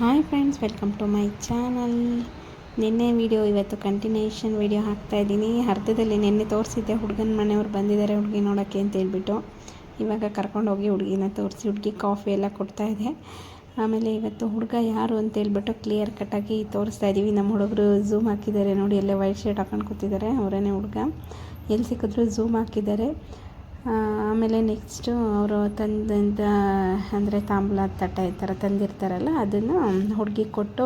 Hi friends, welcome to my channel. ನಿನ್ನೆ video ಇವತ್ತು continuation video ಹಾಕ್ತಾಯಿದ್ದೀನಿ. ಅರ್ಧದಲ್ಲಿ ನಿನ್ನೆ ತೋರಿಸಿದ್ದೆ, ಹುಡುಗನ ಮನೆಯವ್ರು ಬಂದಿದ್ದಾರೆ ಹುಡುಗಿ ನೋಡೋಕ್ಕೆ ಅಂತ ಹೇಳ್ಬಿಟ್ಟು. ಇವಾಗ ಕರ್ಕೊಂಡೋಗಿ ಹುಡುಗಿನ ತೋರಿಸಿ ಹುಡುಗಿ ಕಾಫಿ ಎಲ್ಲ ಕೊಡ್ತಾಯಿದೆ. ಆಮೇಲೆ ಇವತ್ತು ಹುಡುಗ ಯಾರು ಅಂತ ಹೇಳ್ಬಿಟ್ಟು ಕ್ಲಿಯರ್ ಕಟ್ಟಾಗಿ ತೋರಿಸ್ತಾ ಇದ್ದೀವಿ. ನಮ್ಮ ಹುಡುಗರು ಝೂಮ್ ಹಾಕಿದ್ದಾರೆ ನೋಡಿ, ಎಲ್ಲೇ ವೈಟ್ ಶರ್ಟ್ ಹಾಕೊಂಡು ಕೂತಿದ್ದಾರೆ, ಅವರೇನೇ ಹುಡುಗ. ಎಲ್ಲಿ ಸಿಕ್ಕಿದ್ರು ಝೂಮ್ ಹಾಕಿದ್ದಾರೆ. ಆಮೇಲೆ ನೆಕ್ಸ್ಟು ಅವರು ತಂದಂಥ ಅಂದರೆ ತಾಂಬೂಲ ತಟ್ಟೆ ಈ ಥರ ತಂದಿರ್ತಾರಲ್ಲ, ಅದನ್ನು ಹುಡುಗಿ ಕೊಟ್ಟು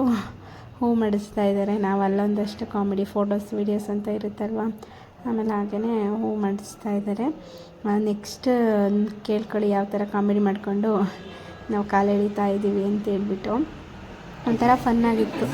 ಹೂ ಮಾಡಿಸ್ತಾ ಇದ್ದಾರೆ. ನಾವು ಅಲ್ಲೊಂದಷ್ಟು ಕಾಮಿಡಿ ಫೋಟೋಸ್ ವೀಡಿಯೋಸ್ ಅಂತ ಇರುತ್ತಲ್ವ, ಆಮೇಲೆ ಹಾಗೆಯೇ ಹೂ ಮಾಡಿಸ್ತಾ ಇದ್ದಾರೆ. ನೆಕ್ಸ್ಟ್ ಕೇಳ್ಕೊಳ್ಳಿ ಯಾವ ಥರ ಕಾಮಿಡಿ ಮಾಡಿಕೊಂಡು ನಾವು ಕಾಲು ಎಳಿತಾ ಇದ್ದೀವಿ ಅಂತ ಹೇಳ್ಬಿಟ್ಟು. ಒಂಥರ ಫನ್ನಾಗಿತ್ತು.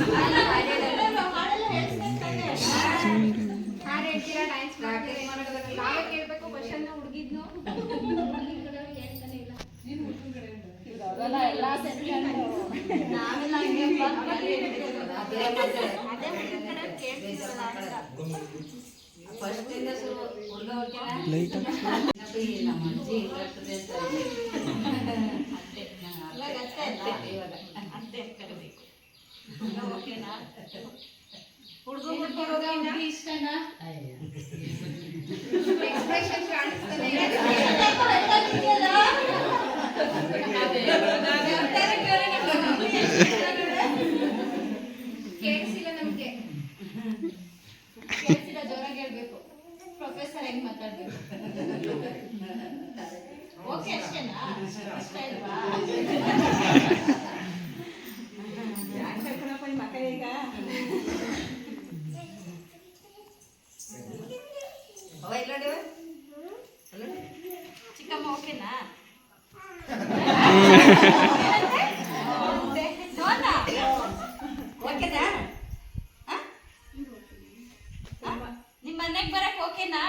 ಕೇಳಿಸಿಲ್ಲ ನಮಗೆ, ಜೋರಾಗಿ ಹೇಳ್ಬೇಕು. ಪ್ರೊಫೆಸರ್ ಹೆಂಗ್ ಮಾತಾಡ್ಬೇಕು? ಓಕೆ ಅಷ್ಟೇನಾ? ಇಷ್ಟ ಇಲ್ವಾ? ಚಿಕ್ಕಮ್ಮ ಓಕೆನಾ? ಓಕೆನಾ? ನಿಮ್ಮ ಮನೆಗೆ ಬರಕ್ ಓಕೆನಾ?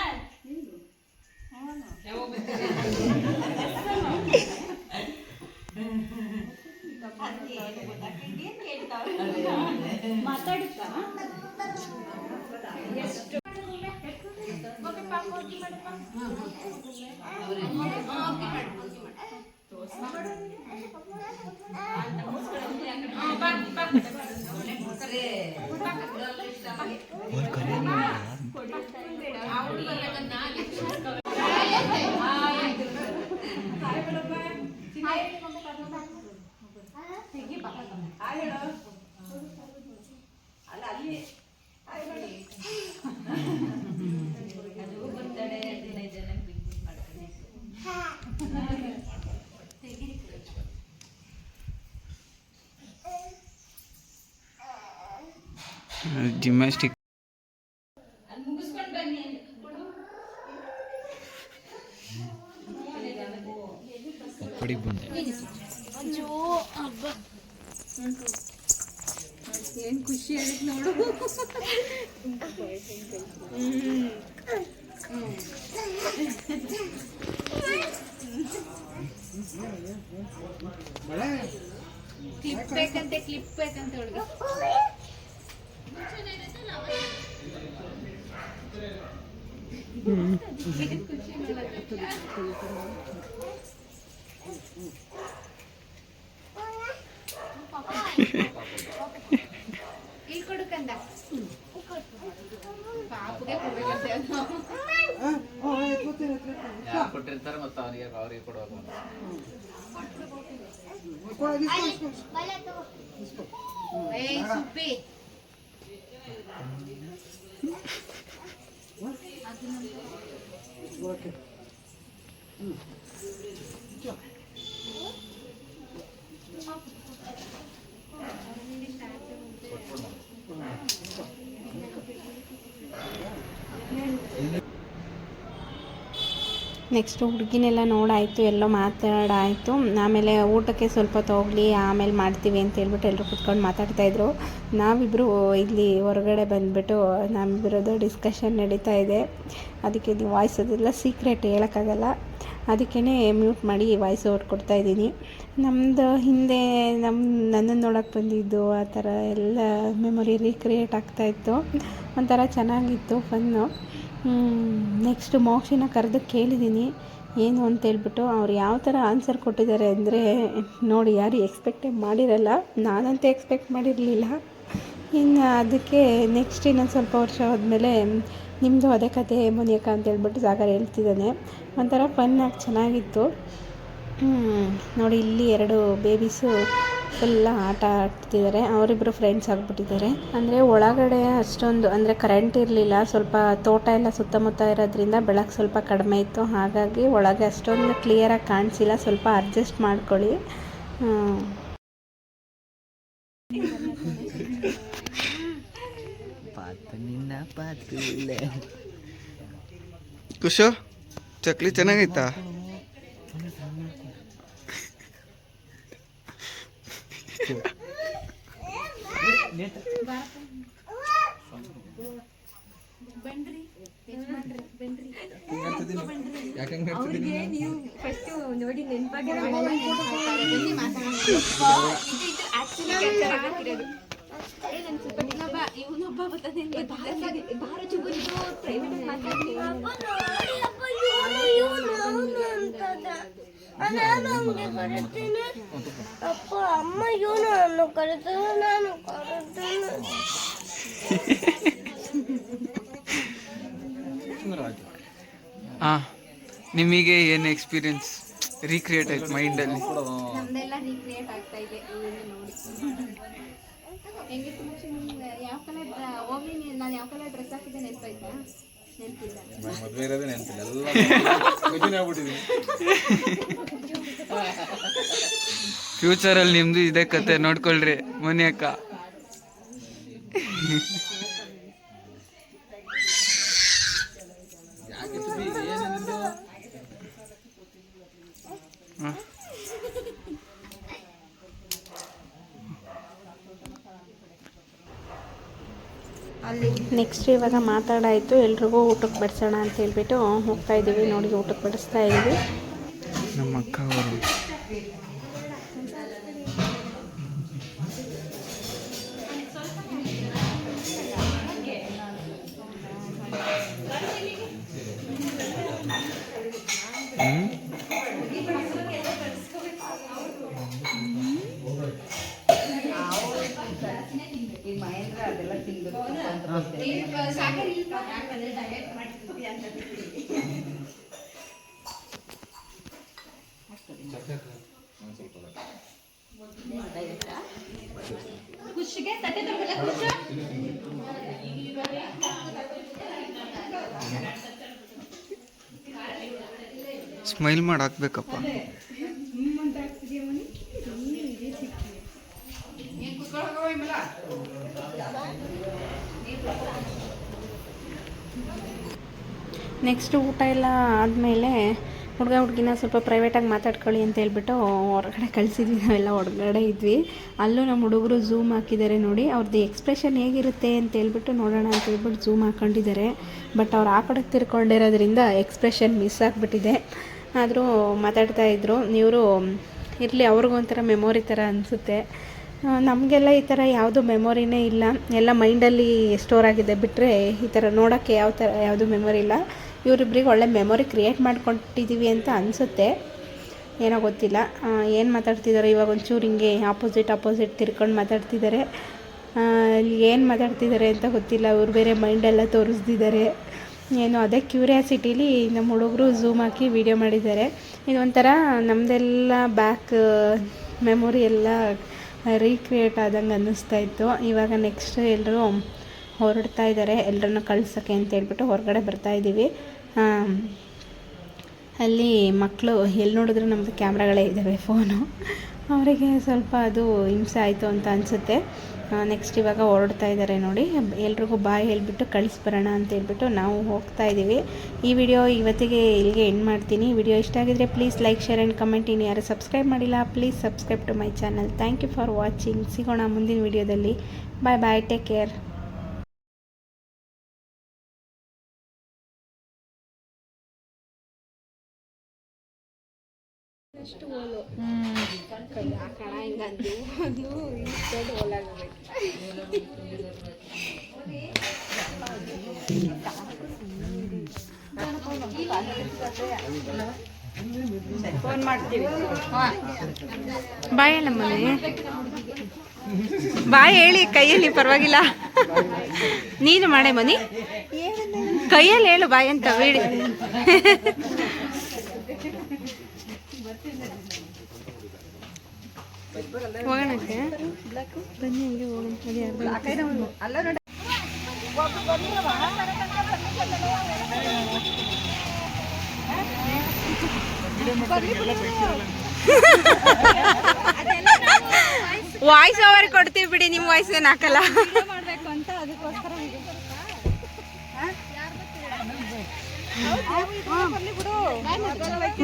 ಮಾತಾಡುತ್ತಾ ಜಿಮ್ನಾಸ್ಟಿಕ್ ಮುಗಿಸ್ಕೊಂಡು ಬನ್ನಿ. ಪಡಿ ಬಂದೆ. ಅಯ್ಯೋ ಹಬ್ಬ ಏನು ಖುಷಿ ಆಗುತ್ತೆ ನೋಡು. ಕ್ಲಿಪ್ ಬೇಕಂತೆ ಹುಡುಗ. ಇಲ್ಲಿ ಕೊಡುಕಂದ ಪಾಪುಗೆ ಕೊಡ್ಬೇಕಂತೆ. ಕೊಟ್ಟಿರ್ತಾರೆ ಮತ್ತೆ ಅವ್ರಿಗೆ ಕೊಡುವಾಗ ಸುಪ್ಪಿ ನೆಕ್ಸ್ಟು ಹುಡುಗಿನೆಲ್ಲ ನೋಡಾಯಿತು, ಎಲ್ಲೋ ಮಾತಾಡಾಯಿತು. ಆಮೇಲೆ ಊಟಕ್ಕೆ ಸ್ವಲ್ಪ ಹೋಗಲಿ ಆಮೇಲೆ ಮಾಡ್ತೀವಿ ಅಂತ ಹೇಳ್ಬಿಟ್ಟು ಎಲ್ಲರೂ ಕುತ್ಕೊಂಡು ಮಾತಾಡ್ತಾಯಿದ್ರು. ನಾವಿಬ್ಬರು ಇಲ್ಲಿ ಹೊರಗಡೆ ಬಂದುಬಿಟ್ಟು ನಮ್ಮಿಬ್ಬರದ್ದು ಡಿಸ್ಕಷನ್ ನಡೀತಾ ಇದೆ. ಅದಕ್ಕೆ ನೀವು ವಾಯ್ಸ್ ಅದೆಲ್ಲ ಸೀಕ್ರೆಟ್ ಹೇಳೋಕ್ಕಾಗಲ್ಲ, ಅದಕ್ಕೇ ಮ್ಯೂಟ್ ಮಾಡಿ ವಾಯ್ಸ್ ಔಟ್ ಕೊಡ್ತಾಯಿದ್ದೀನಿ. ನಮ್ಮದು ಹಿಂದೆ ನನ್ನನ್ನು ನೋಡೋಕ್ಕೆ ಬಂದಿದ್ದು ಆ ಥರ ಎಲ್ಲ ಮೆಮೊರಿ ರೀಕ್ರಿಯೇಟ್ ಆಗ್ತಾಯಿತ್ತು. ಒಂಥರ ಚೆನ್ನಾಗಿತ್ತು, ಫನ್ನು. ನೆಕ್ಸ್ಟು ಮೋಕ್ಷಿನ ಕರೆದು ಕೇಳಿದ್ದೀನಿ, ಏನು ಅಂತೇಳ್ಬಿಟ್ಟು ಅವ್ರು ಯಾವ ಥರ ಆನ್ಸರ್ ಕೊಟ್ಟಿದ್ದಾರೆ ಅಂದರೆ ನೋಡಿ, ಯಾರು ಎಕ್ಸ್ಪೆಕ್ಟೇ ಮಾಡಿರಲ್ಲ. ನಾನಂತೂ ಎಕ್ಸ್ಪೆಕ್ಟ್ ಮಾಡಿರಲಿಲ್ಲ. ಇನ್ನು ಅದಕ್ಕೆ ನೆಕ್ಸ್ಟ್ ಇನ್ನೊಂದು ಸ್ವಲ್ಪ ವರ್ಷ ಹೋದ್ಮೇಲೆ ನಿಮ್ಮದು ಅದೇ ಕತೆ ಮುನಿಯಕ್ಕ ಅಂತೇಳ್ಬಿಟ್ಟು ಸಾಗರ್ ಹೇಳ್ತಿದ್ದಾನೆ. ಒಂಥರ ಫನ್ನಾಗಿ ಚೆನ್ನಾಗಿತ್ತು. ನೋಡಿ, ಇಲ್ಲಿ 2 ಬೇಬೀಸು ಫುಲ್ಲ ಆಟ ಆಡ್ತಿದ್ದಾರೆ. ಅವರಿಬ್ಬರು ಫ್ರೆಂಡ್ಸ್ ಆಗಿಬಿಟ್ಟಿದ್ದಾರೆ. ಅಂದರೆ ಒಳಗಡೆ ಅಷ್ಟೊಂದು ಅಂದರೆ ಕರೆಂಟ್ ಇರಲಿಲ್ಲ. ಸ್ವಲ್ಪ ತೋಟ ಎಲ್ಲ ಸುತ್ತಮುತ್ತ ಇರೋದ್ರಿಂದ ಬೆಳಕು ಸ್ವಲ್ಪ ಕಡಿಮೆ ಇತ್ತು. ಹಾಗಾಗಿ ಒಳಗೆ ಅಷ್ಟೊಂದು ಕ್ಲಿಯರಾಗಿ ಕಾಣಿಸಿಲ್ಲ. ಸ್ವಲ್ಪ ಅಡ್ಜಸ್ಟ್ ಮಾಡ್ಕೊಳ್ಳಿ. ಖುಷು ಚಕ್ಲಿ ಚೆನ್ನಾಗೈತಾ? ಅಪ್ಪ ಅಮ್ಮ ಇವನು ಕರೆದು ನಾನು ನಿಮಗೆ ಏನು ಎಕ್ಸ್ಪೀರಿಯನ್ಸ್ ರೀಕ್ರಿಯೇಟ್ ಆಯ್ತು ಮೈಂಡಲ್ಲಿ? ನಮ್ದೆಲ್ಲ ರೀಕ್ರಿಯೇಟ್ ಆಗ್ತಾ ಇದೆ ನೋಡಿ. ಹೆಂಗಿತ್ತು ಯಾವ ಕಲರ್ ಹೋಗ್ಲಿ, ನಾನು ಯಾವ ಕಲರ್ ಡ್ರೆಸ್ ಹಾಕಿದ್ದೆ ನೆನಪಾಯ್ತಾ? ನೆನಪಿಲ್ಲ. ಮದುವೆ ಇರೋದೇ ನೆನಪಿಲ್ಲ, ಎಲ್ಲ ಆಗ್ಬಿಟ್ಟಿದ್ದೀನಿ. ಫ್ಯೂಚರಲ್ಲಿ ನಿಮ್ಮದು ಇದೇ ಕತೆ ನೋಡ್ಕೊಳ್ರಿ ಮುನಿಯಕ್ಕ. ನೆಕ್ಸ್ಟ್ ಇವಾಗ ಮಾತಾಡಾಯಿತು, ಎಲ್ರಿಗೂ ಊಟಕ್ಕೆ ಬಡಿಸೋಣ ಅಂತ ಹೇಳ್ಬಿಟ್ಟು ಹೋಗ್ತಾ ಇದ್ದೀವಿ. ನೋಡಿ, ಊಟಕ್ಕೆ ಬಡಿಸ್ತಾ ಇದ್ದೀವಿ. ನಮ್ಮ ಅಕ್ಕ ಅವರು ಸ್ಮೈಲ್ ಮಾಡಿ ಹಾಕ್ಬೇಕಪ್ಪ. ನೆಕ್ಸ್ಟ್ ಊಟ ಎಲ್ಲ ಆದಮೇಲೆ ಹುಡುಗಿನ ಸ್ವಲ್ಪ ಪ್ರೈವೇಟಾಗಿ ಮಾತಾಡ್ಕೊಳ್ಳಿ ಅಂತ ಹೇಳ್ಬಿಟ್ಟು ಹೊರಗಡೆ ಕಳಿಸಿದ್ವಿ. ನಾವೆಲ್ಲ ಹೊರಗಡೆ ಇದ್ವಿ. ಅಲ್ಲೂ ನಮ್ಮ ಹುಡುಗರು ಝೂಮ್ ಹಾಕಿದ್ದಾರೆ ನೋಡಿ. ಅವ್ರದ್ದು ಎಕ್ಸ್ಪ್ರೆಷನ್ ಹೇಗಿರುತ್ತೆ ಅಂತ ಹೇಳ್ಬಿಟ್ಟು ನೋಡೋಣ ಅಂತ ಹೇಳ್ಬಿಟ್ಟು ಝೂಮ್ ಹಾಕ್ಕೊಂಡಿದ್ದಾರೆ. ಬಟ್ ಅವ್ರು ಆ ಕಡೆ ತಿರ್ಕೊಂಡಿರೋದ್ರಿಂದ ಎಕ್ಸ್ಪ್ರೆಷನ್ ಮಿಸ್ ಆಗಿಬಿಟ್ಟಿದೆ. ಆದರೂ ಮಾತಾಡ್ತಾಯಿದ್ರು. ಇವರು ಇರಲಿ, ಅವ್ರಿಗೂ ಒಂಥರ ಮೆಮೊರಿ ಥರ ಅನಿಸುತ್ತೆ. ನಮಗೆಲ್ಲ ಈ ಥರ ಯಾವುದೂ ಮೆಮೊರಿನೇ ಇಲ್ಲ. ಎಲ್ಲ ಮೈಂಡಲ್ಲಿ ಸ್ಟೋರ್ ಆಗಿದೆ. ಬಿಟ್ಟರೆ ಈ ಥರ ನೋಡೋಕ್ಕೆ ಯಾವುದು ಮೆಮೊರಿ ಇಲ್ಲ. ಇವರಿಬ್ರಿಗೆ ಒಳ್ಳೆ ಮೆಮೊರಿ ಕ್ರಿಯೇಟ್ ಮಾಡ್ಕೊಟ್ಟಿದ್ದೀವಿ ಅಂತ ಅನಿಸುತ್ತೆ. ಏನೋ ಗೊತ್ತಿಲ್ಲ ಏನು ಮಾತಾಡ್ತಿದ್ದಾರೆ. ಇವಾಗ ಒಂಚೂರು ಹಿಂಗೆ ಆಪೋಸಿಟ್ ತಿರ್ಕೊಂಡು ಮಾತಾಡ್ತಿದ್ದಾರೆ. ಏನು ಮಾತಾಡ್ತಿದ್ದಾರೆ ಅಂತ ಗೊತ್ತಿಲ್ಲ. ಇವ್ರು ಬೇರೆ ಮೈಂಡೆಲ್ಲ ತೋರಿಸ್ತಿದ್ದಾರೆ. ಏನೋ ಅದೇ ಕ್ಯೂರಿಯಾಸಿಟಿಲಿ ನಮ್ಮ ಹುಡುಗರು ಝೂಮ್ ಹಾಕಿ ವಿಡಿಯೋ ಮಾಡಿದ್ದಾರೆ. ಇದೊಂಥರ ನಮ್ಮದೆಲ್ಲ ಬ್ಯಾಕ್ ಮೆಮೊರಿ ಎಲ್ಲ ರೀಕ್ರಿಯೇಟ್ ಆದಂಗೆ ಅನ್ನಿಸ್ತಾ ಇತ್ತು. ಇವಾಗ ನೆಕ್ಸ್ಟ್ ಎಲ್ಲರೂ ಹೊರಡ್ತಾ ಇದ್ದಾರೆ, ಎಲ್ಲರನ್ನು ಕಳ್ಸೋಕ್ಕೆ ಅಂತ ಹೇಳ್ಬಿಟ್ಟು ಹೊರಗಡೆ ಬರ್ತಾಯಿದ್ದೀವಿ. ಅಲ್ಲಿ ಮಕ್ಕಳು ಎಲ್ಲಿ ನೋಡಿದ್ರು ನಮ್ಮದು ಕ್ಯಾಮ್ರಾಗಳೇ ಇದ್ದಾವೆ, ಫೋನು. ಅವರಿಗೆ ಸ್ವಲ್ಪ ಅದು ಹಿಂಸೆ ಆಯಿತು ಅಂತ ಅನಿಸುತ್ತೆ. ನೆಕ್ಸ್ಟ್ ಇವಾಗ ಹೊರಡ್ತಾ ಇದ್ದಾರೆ ನೋಡಿ. ಎಲ್ರಿಗೂ ಬಾಯ್ ಹೇಳಿಬಿಟ್ಟು ಕಳಿಸ್ಬರೋಣ ಅಂತ ಹೇಳ್ಬಿಟ್ಟು ನಾವು ಹೋಗ್ತಾ ಇದ್ದೀವಿ. ಈ ವಿಡಿಯೋ ಇವತ್ತಿಗೆ ಇಲ್ಲಿಗೆ ಎಂಡ್ ಮಾಡ್ತೀನಿ. ವಿಡಿಯೋ ಇಷ್ಟ ಆಗಿದ್ರೆ please like, share and comment. ಇನ್ನು ಯಾರು ಸಬ್ಸ್ಕ್ರೈಬ್ ಮಾಡಿಲ್ಲ please subscribe to my channel. Thank you for watching. ಸಿಗೋಣ ಮುಂದಿನ ವಿಡಿಯೋದಲ್ಲಿ. Bye, take care. ಅಷ್ಟು ಓಲು ಕಣ ಹಿಂಗಂದು ಅದು ಇಷ್ಟೊಂದು ಓಲಾಗಬೇಕು. ಬಾಯ್ ಹೇಳಮ್ಮನೆ, ಬಾಯ್ ಹೇಳಿ ಕೈಯಲ್ಲಿ ಪರವಾಗಿಲ್ಲ. ನೀನು ಮಾಡೇ ಮನಿ, ಕೈಯಲ್ಲಿ ಹೇಳು ಬಾಯ್ ಅಂತ ಬೇಡಿ. ಹೋಗೋಣಕ್ಕೆ ಬನ್ನಿ, ಹಂಗೆ ಹೋಗೋಣ. ವಾಯ್ಸ್ ಓವರ್ ಕೊಡ್ತೀವಿ ಬಿಡಿ, ನಿಮ್ಮ ವಾಯ್ಸ್ ಏನು ಹಾಕಲ್ಲ.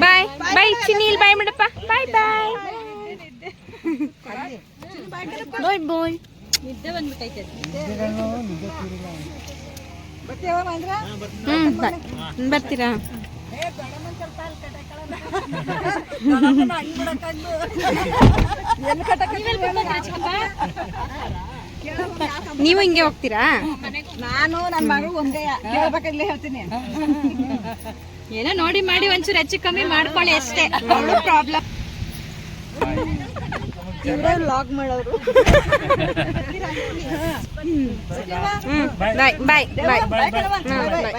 ಬಾಯ್ ಬಾಯ್ ಚಿನ್ನಿಲ್ ಬಾಯ್ ಮಾಡಪ್ಪ. ಬಾಯ್ ಬಾಯ್ ಬಾಯ್ ಬಾಯ್. ಬರ್ತೀರಾ? ನೀವು ಹಿಂಗೆ ಹೋಗ್ತೀರಾ? ನಾನು ನನ್ನ ಮಗಳು ಒಂದೇ ಕೇಳ್ಬೇಕಲ್ಲೇ ಹೇಳ್ತೀನಿ. ಏನೋ ನೋಡಿ ಮಾಡಿ ಒಂಚೂರು ಹೆಚ್ಚು ಕಮ್ಮಿ ಮಾಡ್ಕೊಳ್ಳಿ ಅಷ್ಟೇ. ಪ್ರಾಬ್ಲಮ್ ಲಾಗ್ ಮಾಡೋರು. ಬಾಯ್ ಬಾಯ್ ಬಾಯ್ ಬಾಯ್.